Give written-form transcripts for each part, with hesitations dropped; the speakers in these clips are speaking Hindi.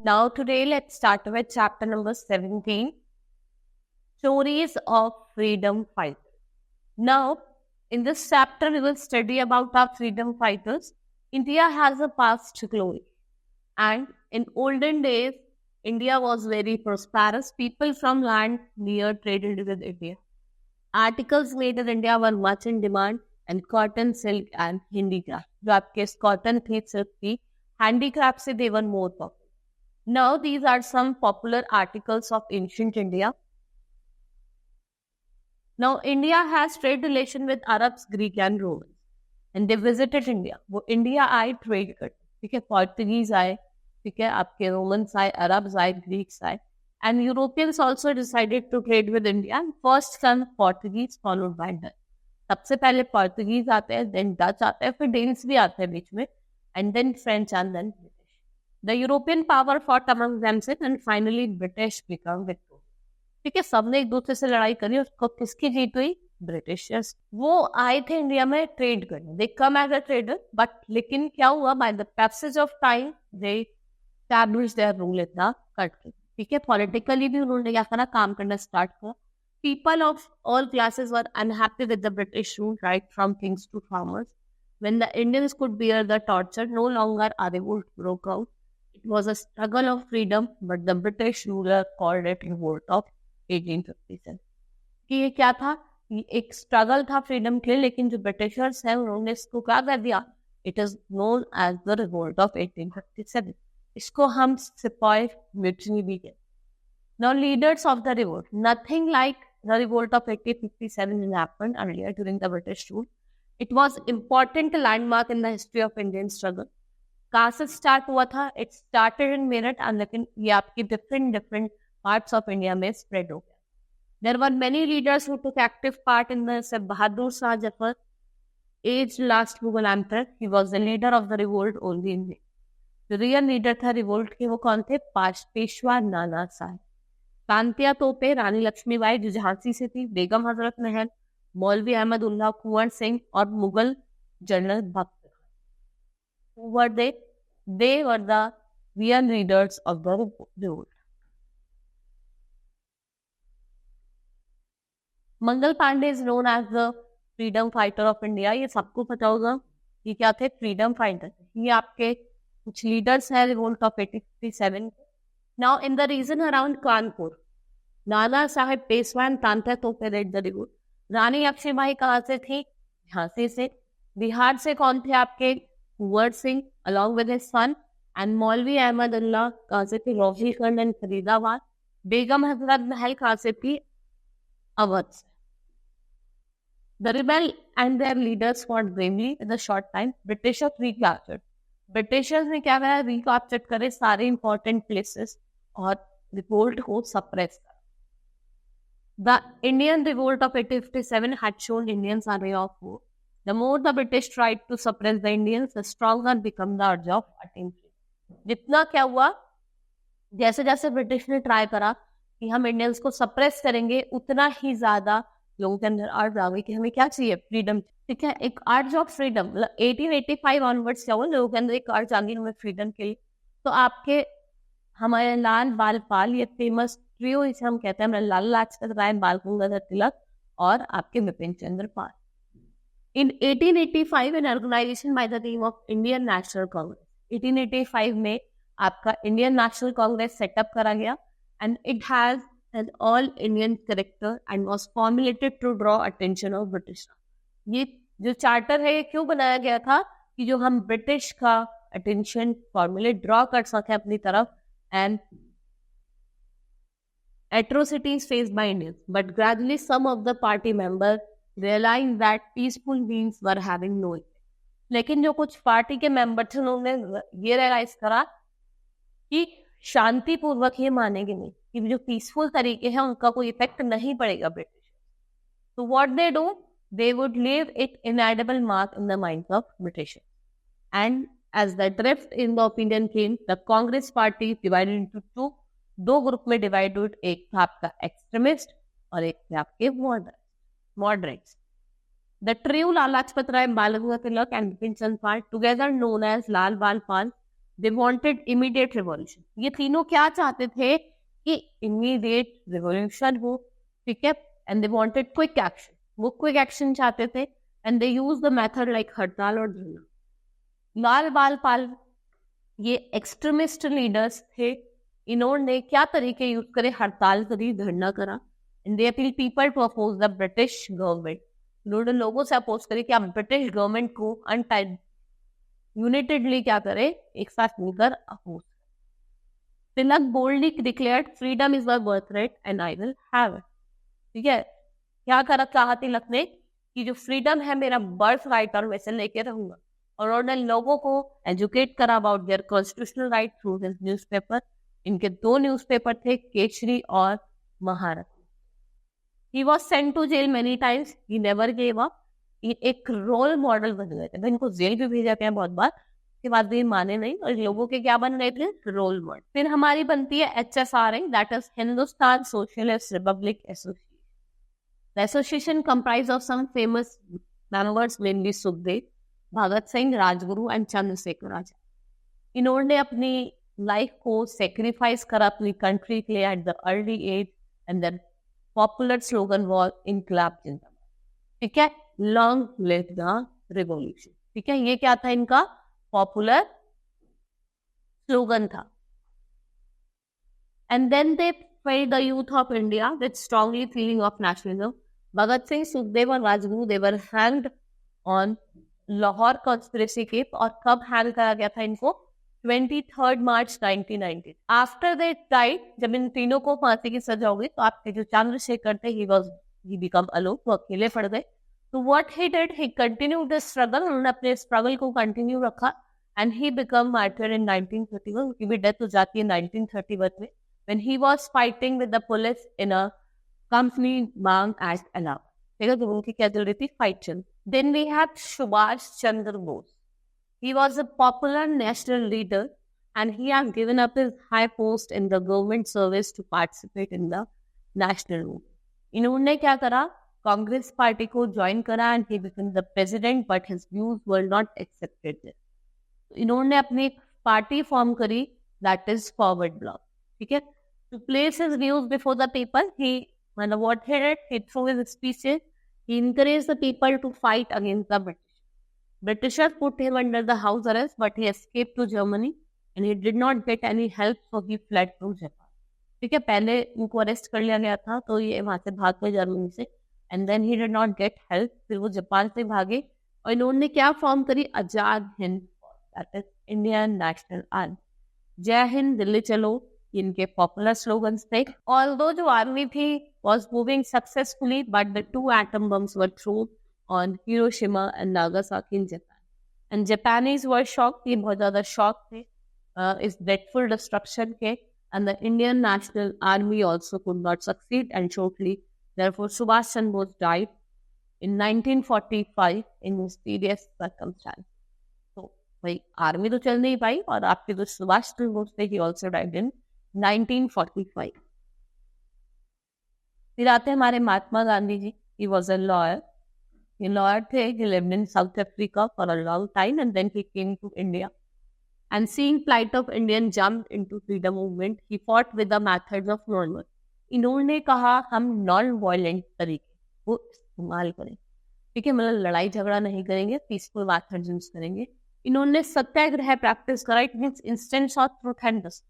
Now today let's start with chapter number 17, Stories of Freedom Fighters. Now in this chapter we will study about our freedom fighters. India has a past glory, and in olden days India was very prosperous. People from land near traded with India. Articles made in India were much in demand, and cotton, silk and handicraft. जो आपके cotton थी, silk थी, handicraft से they were more popular. Now these are some popular articles of ancient India. Now India has trade relation with Arabs, Greek and Romans, and they visited India. वो India आए trade करते, ठीक है, Portuguese आए, ठीक है, आपके Romans आए, Arabs आए, Greeks आए, and Europeans also decided to trade with India. And first come Portuguese followed by Dutch. सबसे पहले Portuguese आते हैं, then Dutch आते हैं, फिर Danes भी आते हैं बीच में, and then French and then British. The European power fought among themselves and finally British become victorious. ठीक है, सबने एक दूसरे से लड़ाई करी, उसको किसकी जीत हुई? ब्रिटिशर्स. वो आए थे इंडिया में ट्रेड करने. They come as a trader, but लेकिन क्या हुआ? By the passage of time, they established their rule in the country. ठीक है, पॉलिटिकली भी उन्होंने क्या करा? काम करना स्टार्ट किया. People of all classes were unhappy with the British rule, right from kings to farmers. When the Indians could bear the torture, no longer a revolt broke out. It was a struggle of freedom, but the British ruler called it revolt of 1857. कि ये क्या था? ये एक स्ट्रगल था फ्रीडम के लिए, लेकिन जो ब्रिटिशर्स हैं उन्होंने इसको क्या कर दिया? It is known as the revolt of 1857. इसको हम सिपाही म्यूटनी भी कहते. Now leaders of the revolt, nothing like the revolt of 1857 happened earlier during the British rule. It was important landmark in the history of Indian struggle. कहाँ से स्टार्ट हुआ था? इट स्टार्टेड इन मेरठ, लेकिन ये आपकी डिफरेंट पार्ट्स ऑफ इंडिया में स्प्रेड हो गया. There were many leaders who took active part in this. Bahadur Shah Zafar, as last Mughal emperor, he was the leader of the revolt only in. जो रियल लीडर था रिवोल्ट के वो कौन थे? पेशवा नाना साहब. तांत्या तोपे, रानी लक्ष्मीबाई जो झांसी से थी, बेगम हजरत महल, मौलवी अहमद उल्लाह, कुंवर सिंह और मुगल जनरल भक्त. Who were they? They were the real leaders of the revolt. Mangal Pandey is known as the freedom fighter of India. ये सबको पता होगा. ये क्या थे? Freedom fighter. ये आपके कुछ लीडर्स हैं revolt of 1857. Now in the region around Kanpur, Nana Saheb Peshwa and Tantya तोपे led the revolt. रानी लक्ष्मीबाई कहाँ से थी? झांसी से. बिहार से कौन थे आपके? Kunwar Singh along with his son, and मौलवी अहमद उल्लाह कहाँ से थी? रोहिलखंड एंड फरीदाबाद. बेगम हजरत महल कहाँ से थी? अवध से. The rebel and their leaders fought bravely in a short time. Britishers recaptured. Britishers ने क्या करा? Recaptured करे सारे important places और revolt को suppress करा. The Indian revolt of 1857 had shown Indians a way of war. The more the British tried to suppress the Indians, the stronger became the urge of attaining freedom. जितना क्या हुआ? जैसे जैसे ब्रिटिश ने ट्राई करा कि हम इंडियंस को सप्रेस करेंगे, उतना ही ज्यादा लोगों के अंदर अर्ज आ गई कि हमें क्या चाहिए? फ्रीडम. ठीक है, एक अर्ज ऑफ फ्रीडम. 1885 ऑनवर्ड्स क्या हुआ? लोगों के अंदर एक अर्ज आ गई हमें फ्रीडम के लिए. तो आपके हमारे लाल बाल पाल, ये फेमस ट्रियो इसे हम कहते हैं, हमारे लाला लाजपत राय, बाल गंगाधर तिलक और आपके Bipin Chandra Pal. In 1885, an organization by the name of Indian National Congress. 1885 में आपका Indian National Congress सेटअप करा गया, and it has an all-Indian character and was formulated to draw attention of British. ये जो चार्टर है ये क्यों बनाया गया था? कि जो हम ब्रिटिश का अटेंशन फॉर्मुलेट ड्रॉ कर सके अपनी तरफ, and atrocities faced by Indians. But gradually some of the party members realized that peaceful means were having no effect. लेकिन जो कुछ पार्टी के मेंबर थे उन्होंने ये रियलाइज करा कि शांतिपूर्वक ये मानेंगे नहीं, कि जो पीसफुल तरीके हैं उनका कोई इफेक्ट नहीं पड़ेगा ब्रिटिश. तो what they do? They would leave it inedible mark in the minds of British. And as the drift in the opinion came, the Congress party divided into two. दो ग्रुप में डिवाइड हुई. एक था आपका एक्सट्रीमिस्ट और एक थे आपके moderates. The trio Lala Lajpat Rai, Bal Gangadhar Tilak and Bipin Chandra Pal, together known as Lal Bal Pal, they wanted immediate revolution. ये तीनों क्या चाहते थे कि इमीडिएट रिवॉल्यूशन हो, ठीक है, and they wanted quick action, वो क्विक एक्शन चाहते थे, and they use the method like हड़ताल और धरना। लाल बाल पाल ये एक्सट्रीमिस्ट लीडर्स थे, इन्होंने क्या तरीके यूज करे, हड़ताल करी, धरना करा, and they appeal people to oppose the British government. इन्होंने लोगों से अपोज करी कि आप ब्रिटिश गवर्नमेंट को अनटाइड यूनाइटेडली क्या करे, एक साथ मिलकर oppose. Tilak boldly declared freedom is my birthright and I will have it. ठीक है, क्या करा चाहा तिलक ने कि जो फ्रीडम है मेरा बर्थ राइट और वैसे लेके रहूंगा। और उन्होंने लोगों को एजुकेट करा about their constitutional right through his newspaper. इनके 2 न्यूज़पेपर थे, केसरी और Mahratta. He was sent to jail many times, he never gave up. ये एक रोल मॉडल बन गए थे, इनको जेल भी भेजा गया बहुत बार, के बाद भी माने नहीं और लोगों के क्या बन गए थे, रोल मॉडल। फिर हमारी बनती है HSRI, that is Hindustan Socialist Republic Association. The association comprised of some famous members, mainly Sukhdev, Bhagat Singh, Rajguru and Chandrashekhar Azad. इन्होंने अपनी लाइफ को सेक्रीफाइस करा अपनी कंट्री के लिए at the early age, and their popular slogan was Inquilab Zindabad. ठीक है, लॉन्ग लिव द रिवॉल्यूशन। ठीक है, ये क्या था इनका पॉपुलर स्लोगन था। And then they filled the youth of India with strongly feeling of nationalism. Bhagat Singh, Sukhdev और Rajguru they were hanged on Lahore conspiracy case। और कब हैंग करा गया था इनको, 23 मार्च 1990। आफ्टर दे डाइड, जब इन तीनों को फांसी की सजा हो गई, तो आपके जो चंद्रशेखर थे he become alone, वो अकेले पड़ गए। तो what he did, he continued the struggle, उन्होंने अपने स्ट्रगल को कंटिन्यू रखा, and he become martyr in 1931। उनकी भी डेथ हो जाती है 1931 में, when he was fighting with the police in a company bang at Allahabad। ठीक है, तो उनकी क्या चल रही थी, फाइट चल। Then we have Subhash Chandra Bose। He was a popular national leader and he has given up his high post in the government service to participate in the national movement। इन्होंने क्या करा, कांग्रेस पार्टी को ज्वाइन करा and he became the president, but his views were not accepted there। इन्होंने अपनी पार्टी फॉर्म करी, that is Forward Bloc। ठीक है, to place his views before the people, what he did, he through his speeches, he encouraged the people to fight against the British। Britishers put him under the house arrest, but he escaped to Germany and he did not get any help, so he fled to Japan। ठीक है, पहले इनको अरेस्ट कर लिया गया था, तो ये वहां से भाग गए जर्मनी से, and then he did not get help, फिर वो जापान से भागे और इन्होंने क्या फॉर्म करी, Azad Hind, that is Indian National Army. Jai Hind, Delhi चलो, इनके पॉपुलर स्लोगन्स थे। ऑल्दो जो आर्मी थी was moving successfully, but the 2 atom bombs were thrown on Hiroshima and Nagasaki in Japan, and Japanese were shocked, ये बहुत ज़्यादा shocked थे इस dreadful destruction के, and the Indian National Army also could not succeed, and shortly therefore Subhash Chandra Bose died in 1945 in mysterious circumstances। तो भाई आर्मी तो चल नहीं पाई, और आपके जो सुभाष चंद्र बोस थे, he also died in 1945। फिर आते हैं हमारे Mahatma Gandhi ji. he was a lawyer, ये lawyer थे, he lived in South Africa for a long time and then he came to India, and seeing plight of Indian jumped into freedom movement, he fought with the methods of non-violence। इन्होंने कहा हम नॉन वायलेंट तरीके वो इस्तेमाल करें। ठीक है, मतलब लड़ाई झगड़ा नहीं करेंगे, पीसफुल मेथड्स यूज करेंगे। इन्होंने सत्याग्रह प्रैक्टिस करा, it means instance of truth and justice.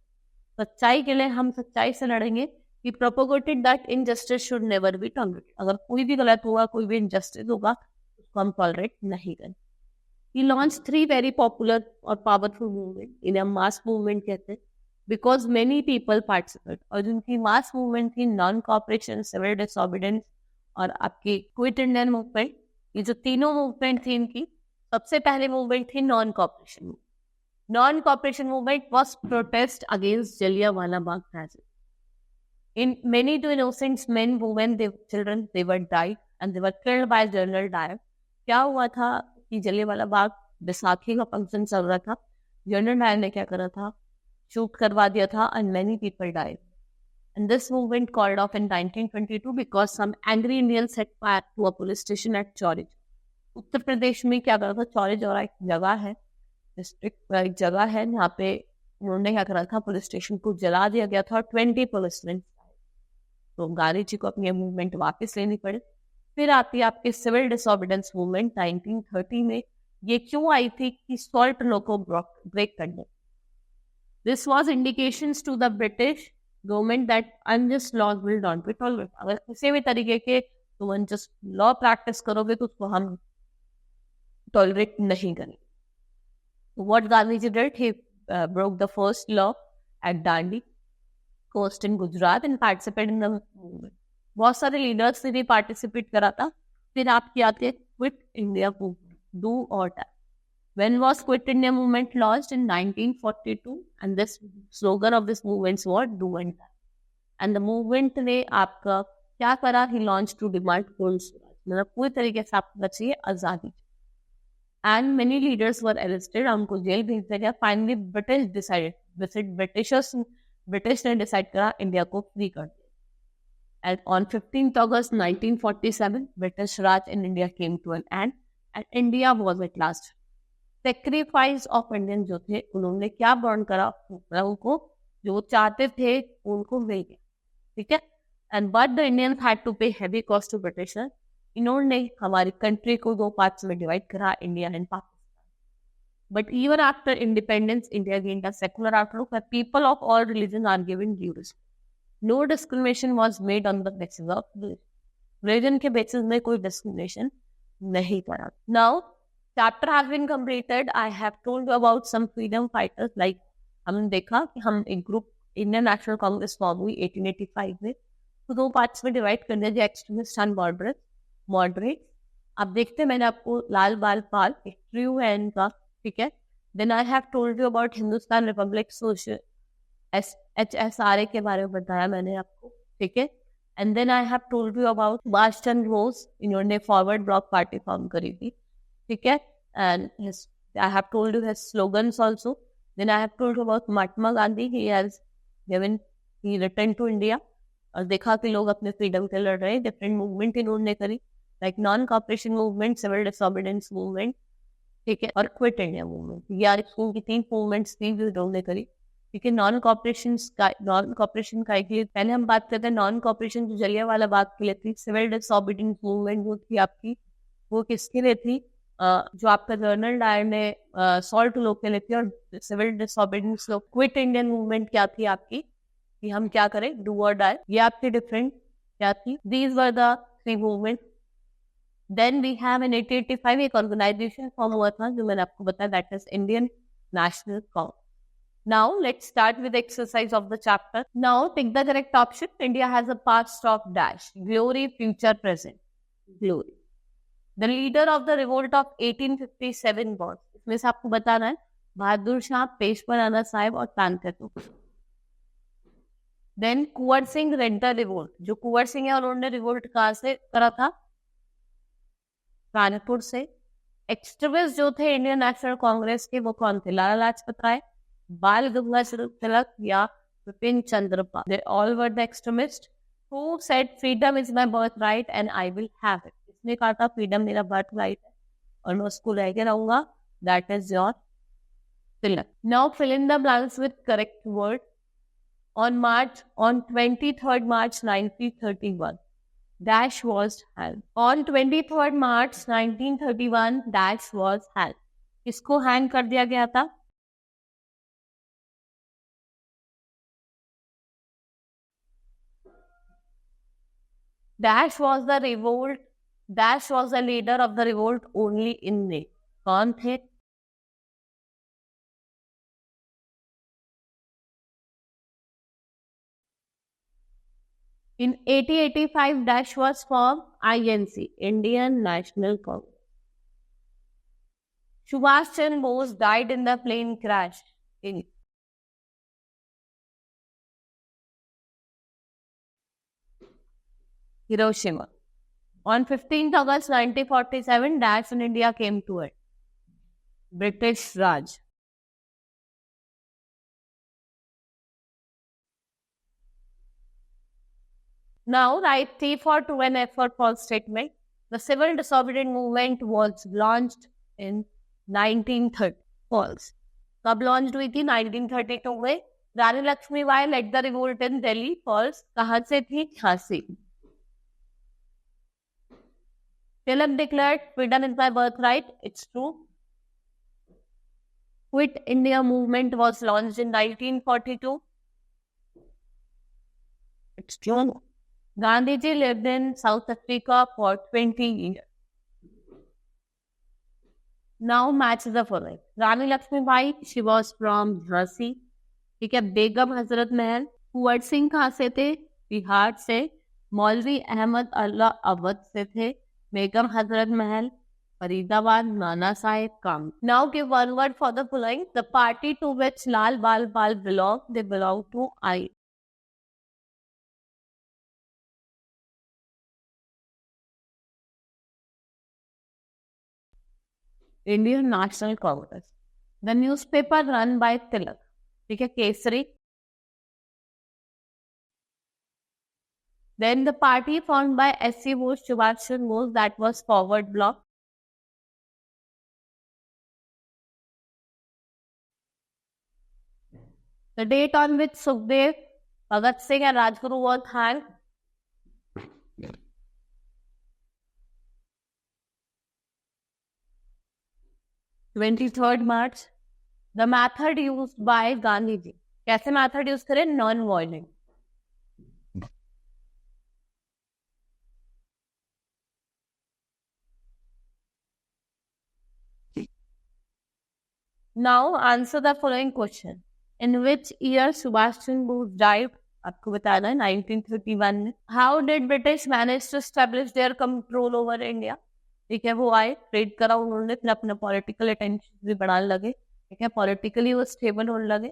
सच्चाई के लिए हम सच्चाई से लड़ेंगे। He propagated that injustice should never be tolerated। अगर कोई भी गलत होगा, कोई भी injustice होगा, उसको हम tolerate नहीं करें। He launched 3 very popular और powerful movement, इन्हें mass movement कहते हैं, because many people participate। और जिनकी mass movement थी, non cooperation, civil disobedience और आपकी क्विट इंडियन मूवमेंट, ये जो तीनों मूवमेंट थी इनकी, सबसे पहले मूवमेंट थी non cooperation. Non cooperation movement was protest against Jallianwala Bagh tragedy. In many to innocent men, women, children, they were died and they were killed by General Dyer। क्या हुआ था कि जलियांवाला बाग बैसाखी का फंक्शन चल रहा था, जनरल डायर ने क्या करा था, शूट करवा दिया था, and many people died। And this movement called off in 1922 because some angry Indians set fire to a police station at Chauri. Uttar Pradesh में क्या करा था, चौरी चौरा एक जगह है, डिस्ट्रिक्ट एक जगह है जहाँ पे उन्होंने क्या करा था, पुलिस स्टेशन को जला दिया गया था और 20 पुलिसमैन, तो गांधी जी को अपनी मूवमेंट वापस लेनी पड़ी। फिर आती है आपकी सिविल डिसोबीडियंस मूवमेंट 1930 में। ये क्यों आई थी कि सॉल्ट लॉ को ब्रेक करने। This was indications to the British government that unjust laws will not be tolerated. अगर किसी भी तरीके के तुम अनजस्ट लॉ प्रैक्टिस करोगे तो उसको हम टॉलरेट नहीं करेंगे। What Gandhiji did, he broke the first law at Dandi coast in Gujarat and participated in the movement. बहुत सारे लीडर्स ने भी पार्टिसिपेट करा था। फिर आपकी आती है क्विट इंडिया मूवमेंट, डू और die. When was Quit India movement launched? In 1942, and this slogan of this movement was do and die. And the movement ने आपका क्या करा? He launched to demand full Swaraj, मतलब पूरी तरीके से आपको चाहिए आजादी। And many leaders were arrested, उनको जेल भेज दिया गया। Finally, ब्रिटिश ने डिसाइड करा इंडिया को फ्री कर दिया। And on 15th August 1947, British Raj in India came to an end, and India was at last. Sacrifice of Indians जो थे उन्होंने क्या बर्न करा, उनको जो चाहते थे उनको मिल गया, ठीक है। And but the Indians had to pay heavy cost to Britishers. इन्होंने हमारी कंट्री को दो पार्ट्स में डिवाइड करा, India and Pakistan. But even after independence India gained a secular outlook where people of all religions are given due respect. No discrimination was made on the basis of religion के बेसिस में कोई डिस्क्रिमिनेशन नहीं करा। Now chapter has been completed. I have told you about some freedom fighters like हमने देखा कि हम एक group Indian National Congress form हुई 1885 में, तो दो पार्ट्स में डिवाइड कर दिया, एक्सट्रीमिस्ट एंड मॉडरेट। अब देखते हैं, मैंने आपको लाल बाल पाल एक ट्रू है इनका, ठीक है। Then I have told you about Hindustan republic social HSRA के बारे में बताया मैंने आपको, ठीक है। And then I have told you about Subhash Chandra Bose, इन्होंने फॉरवर्ड ब्लॉक पार्टी फॉर्म करी थी, ठीक है। And I have told you his slogans also. Then I have told you about Mahatma Gandhi, he return to India, और देखा कि लोग अपने फ्रीडम के लड़ रहे हैं। डिफरेंट मूवमेंट इन्होंने करी, like non cooperation movement, civil disobedience movement, ठीक है, और क्विट इंडिया मूवमेंट। ये आर स्कूल की 3 मूवमेंट्स थी जो इन्होंने करी, ठीक है। नॉन कॉपरेशन का के लिए पहले हम बात करते हैं। नॉन कॉपरेशन जो जलियांवाला बाग के लिए थी। सिविल डिसोबीडियंस मूवमेंट जो थी आपकी, वो किसके लिए थी? जो आपका जनरल डायर ने सॉल्ट लो के लिए थी। और सिविल डिसोबीडियंस लो, क्विट इंडियन मूवमेंट क्या थी आपकी, कि हम क्या करें, डू और डाई, ये आपकी डिफरेंट क्या थी। These were the 3 movement. Then we have in 1885 एक ऑर्गेनाइजेशन फॉर्म हुआ था जो मैंने आपको बताया, that is Indian National Congress. Now let's start with exercise of the chapter. Now tick the correct option. India has a past of dash, glory, future, present. Glory. The leader of the revolt of 1857 was, इसमें से आपको बताना है बहादुर शाह, पेशवा नाना साहेब और तानसेन टूटू। Then Kunwar Singh led the revolt, जो कुंवर सिंह है उन्होंने रिवोल्ट कहाँ से करा था? कानपुर से। एक्सट्रीमिस्ट जो थे इंडियन नेशनल कांग्रेस के, वो कौन थे? लाला लाजपत राय, बाल गंगाधर तिलक या Bipin Chandra Pal. They all were the extremist who said freedom is my birthright and I will have it. इसने कहा था फ्रीडम मेरा बर्थ राइट है और मैं उसको लेके रहूंगा, that is your Tilak. Now fill in the blanks with correct word. On 23rd March 1931, Dash was held. On 23rd March 1931, Dash was held. किसको हैंग कर दिया गया था? Dash was the revolt. Dash was the leader of the revolt only in name. कौन थे? In 1885, Dash was formed INC, Indian National Congress. Subhash Chandra Bose died in the plane crash in Hiroshima. On 15th August 1947, Dash in India came to it. British Raj. Now write T for to and F for false statement. The civil disobedient movement was launched in 1930. फॉल्स कब लॉन्च हुई थी? 1932 में। Rani Lakshmibai led the revolt in Delhi फॉल्स कहाँ से थी? Jhansi. Tilak declared freedom is my birthright. It's true. Quit India movement was launched in 1942. It's true. Gandhiji lived in South Africa for 20 years. Now match the following. Rani Lakshmibai, she was from Jhansi. ठीक है। बेगम हजरत महल, कुंवर सिंह कहाँ से थे? बिहार से। मौलवी अहमद अल्लाह अवध से थे। बेगम हजरत महल, फरीदाबाद, नाना साहेब काम। Now give one word for the following. The party to which Lal Bal Pal belong, they belong to I. Indian National Congress. The newspaper run by Tilak, ठीक है, Kesari. Then the party formed by S.C. Bose, Subhash Chandra Bose, that was Forward Bloc. The date on which Sukhdev, Bhagat Singh and Rajguru were hanged. March 23rd. The method used by Gandhi ji. कैसे method use करें? Non-violent. Now answer the following question. In which year Subhash Chandra Bose died? आपको बताना है 1931 में। How did British manage to establish their control over India? ठीक है, वो आए, ट्रेड करा उन्होंने, फिर अपना पॉलिटिकल अटेंशन भी बढ़ाने लगे। ठीक है, पॉलिटिकली वो स्टेबल होने लगे।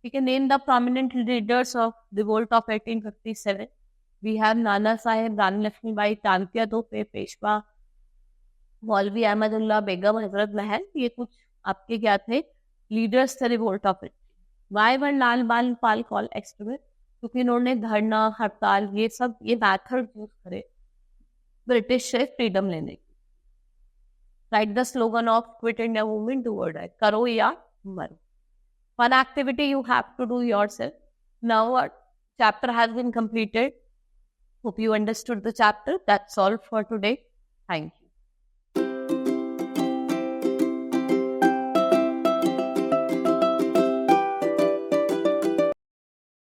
ठीक है, name the prominent leaders of revolt of 1857। We have Nana Sahib, रानी लक्ष्मीबाई, तांत्या तोपे, पेशवा, मौलवी अहमदुल्लाह, बेगम हजरत महल। ये कुछ आपके क्या थे? लीडर्स थे revolt of 18। Why were Lal Bal Pal call extremist? क्योंकि इन्होंने धरना, हड़ताल, ये सब ये मैथड यूज करे ब्रिटिश से फ्रीडम लेने की। Right the slogan of quit India movement, do और डाई, करो या मरो। One activity you have to do yourself. Now our chapter has been completed. Hope you understood the chapter. That's all for today. Thank you.